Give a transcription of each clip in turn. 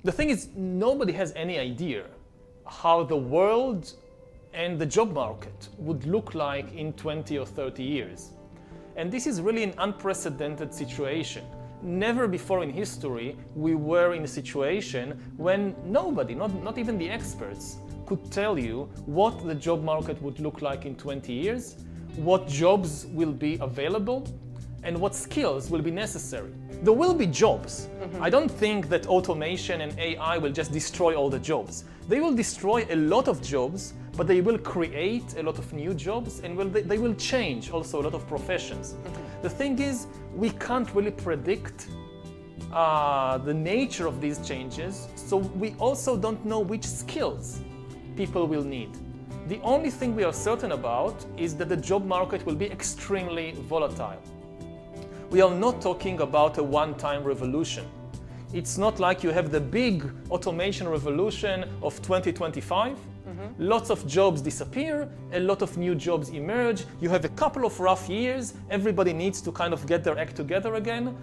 The thing is, nobody has any idea how the world and the job market would look like in 20 or 30 years. And this is really an unprecedented situation. Never before in history we were in a situation when nobody, not even the experts, could tell you what the job market would look like in 20 years, what jobs will be available, and what skills will be necessary. There will be jobs. I don't think that automation and AI will just destroy all the jobs. They will destroy a lot of jobs, but they will create a lot of new jobs, and they will change also a lot of professions. The thing is, we can't really predict the nature of these changes, so we also don't know which skills people will need. The only thing we are certain about is that the job market will be extremely volatile. We are not talking about a one-time revolution. It's not like you have the big automation revolution of 2025. Lots of jobs disappear, a lot of new jobs emerge. You have a couple of rough years, everybody needs to kind of get their act together again.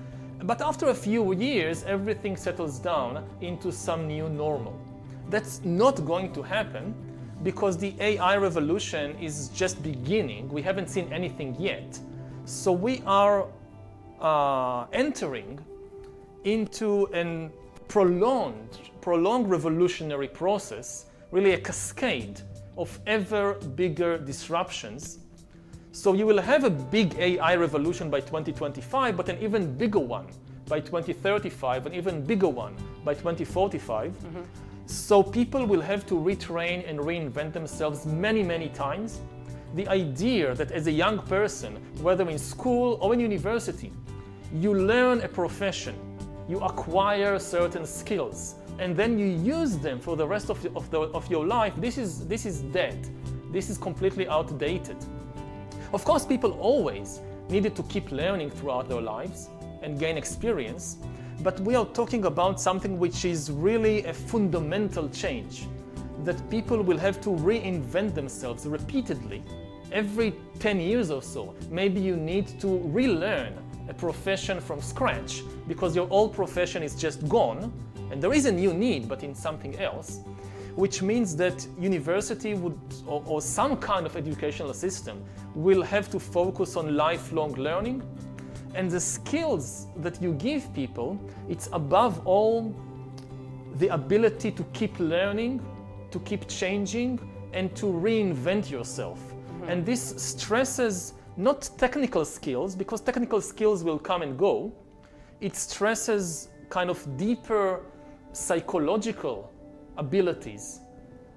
But after a few years, everything settles down into some new normal. That's not going to happen because the AI revolution is just beginning. We haven't seen anything yet. So we are entering into a prolonged revolutionary process, really a cascade of ever bigger disruptions. So you will have a big AI revolution by 2025, but an even bigger one by 2035, an even bigger one by 2045. So people will have to retrain and reinvent themselves many, many times. The idea that as a young person, whether in school or in university, you learn a profession, you acquire certain skills, and then you use them for the rest of your life, this is dead. This is completely outdated. Of course, people always needed to keep learning throughout their lives and gain experience, but we are talking about something which is really a fundamental change, that people will have to reinvent themselves repeatedly. Every 10 years or so, maybe you need to relearn a profession from scratch because your old profession is just gone and there is a new need, but in something else, which means that university would, or some kind of educational system, will have to focus on lifelong learning. And the skills that you give people, it's above all the ability to keep learning, to keep changing, and to reinvent yourself. And this stresses not technical skills, because technical skills will come and go. It stresses kind of deeper psychological abilities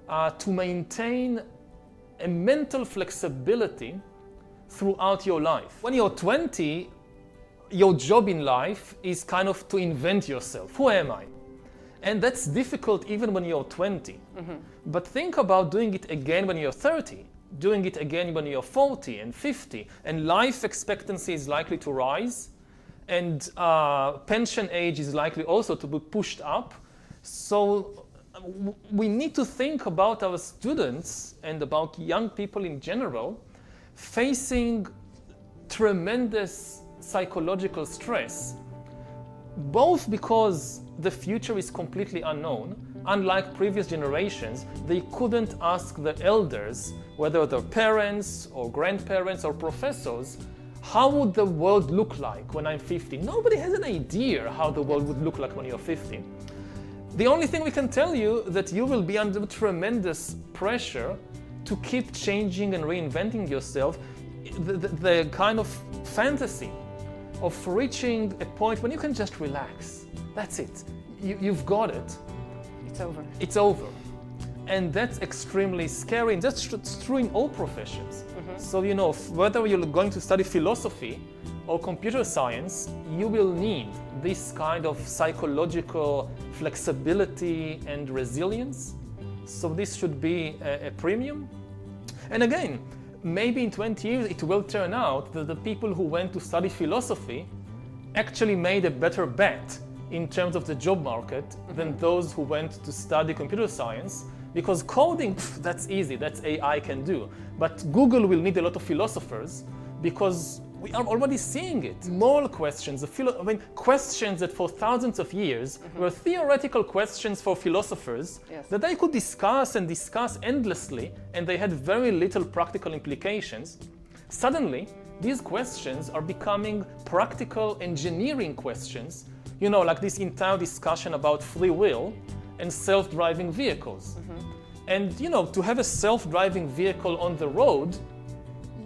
to maintain a mental flexibility throughout your life. When you're 20, your job in life is kind of to invent yourself. Who am I? And that's difficult even when you're 20. But think about doing it again when you're 30. Doing it again when you're 40 and 50, and life expectancy is likely to rise, and pension age is likely also to be pushed up. So we need to think about our students and about young people in general facing tremendous psychological stress, both because the future is completely unknown. Unlike previous generations, they couldn't ask the elders, whether their parents or grandparents or professors, how would the world look like when I'm 50? Nobody has an idea how the world would look like when you're 50. The only thing we can tell you that you will be under tremendous pressure to keep changing and reinventing yourself. The kind of fantasy of reaching a point when you can just relax. That's it. You've got it. It's over. It's over. And that's extremely scary, and that's true in all professions. So, you know, whether you're going to study philosophy or computer science, you will need this kind of psychological flexibility and resilience. So this should be a premium. And again, maybe in 20 years it will turn out that the people who went to study philosophy actually made a better bet in terms of the job market than those who went to study computer science, because coding, that's easy, that's AI can do. But Google will need a lot of philosophers because We are already seeing it. Moral questions, questions that for thousands of years were theoretical questions for philosophers that they could discuss and discuss endlessly, and they had very little practical implications. Suddenly, these questions are becoming practical engineering questions, you know, like this entire discussion about free will and self-driving vehicles. And, you know, to have a self-driving vehicle on the road,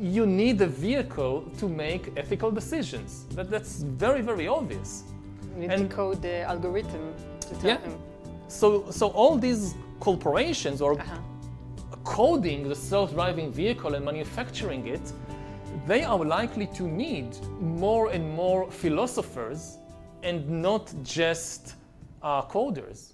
you need a vehicle to make ethical decisions. That's very, very obvious. You need to code the algorithm to tell him. So all these corporations are coding the self-driving vehicle and manufacturing it. They are likely to need more and more philosophers and not just coders.